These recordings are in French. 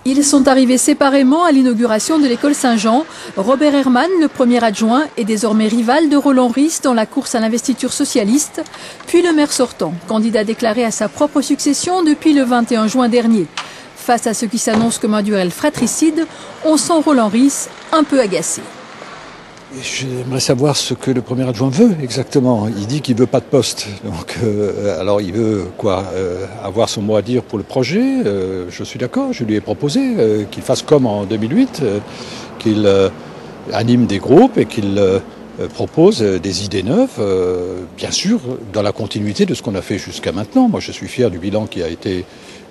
Ils sont arrivés séparément à l'inauguration de l'école Saint-Jean. Robert Herman, le premier adjoint, est désormais rival de Roland Ries dans la course à l'investiture socialiste, puis le maire sortant, candidat déclaré à sa propre succession depuis le 21 juin dernier. Face à ce qui s'annonce comme un duel fratricide, on sent Roland Ries un peu agacé. J'aimerais savoir ce que le premier adjoint veut exactement. Il dit qu'il veut pas de poste. Donc, alors il veut quoi, avoir son mot à dire pour le projet. Je suis d'accord. Je lui ai proposé qu'il fasse comme en 2008, qu'il anime des groupes et qu'il propose des idées neuves. Bien sûr, dans la continuité de ce qu'on a fait jusqu'à maintenant. Moi, je suis fier du bilan qui a été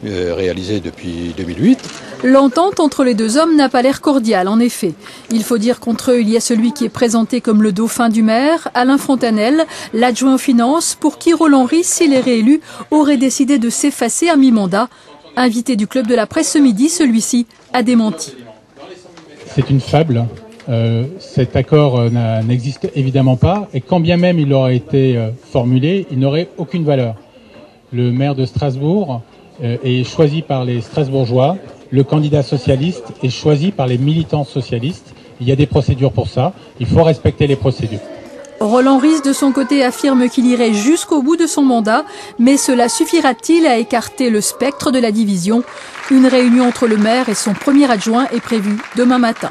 réalisé depuis 2008. L'entente entre les deux hommes n'a pas l'air cordiale, en effet. Il faut dire qu'entre eux, il y a celui qui est présenté comme le dauphin du maire, Alain Fontanelle, l'adjoint aux finances, pour qui Roland Ries, s'il est réélu, aurait décidé de s'effacer à mi-mandat. Invité du Club de la Presse ce midi, celui-ci a démenti. C'est une fable. Cet accord n'existe évidemment pas, et quand bien même il aurait été formulé, il n'aurait aucune valeur. Le maire de Strasbourg est choisi par les Strasbourgeois, le candidat socialiste est choisi par les militants socialistes. Il y a des procédures pour ça, il faut respecter les procédures. Roland Ries, de son côté, affirme qu'il irait jusqu'au bout de son mandat, mais cela suffira-t-il à écarter le spectre de la division? Une réunion entre le maire et son premier adjoint est prévue demain matin.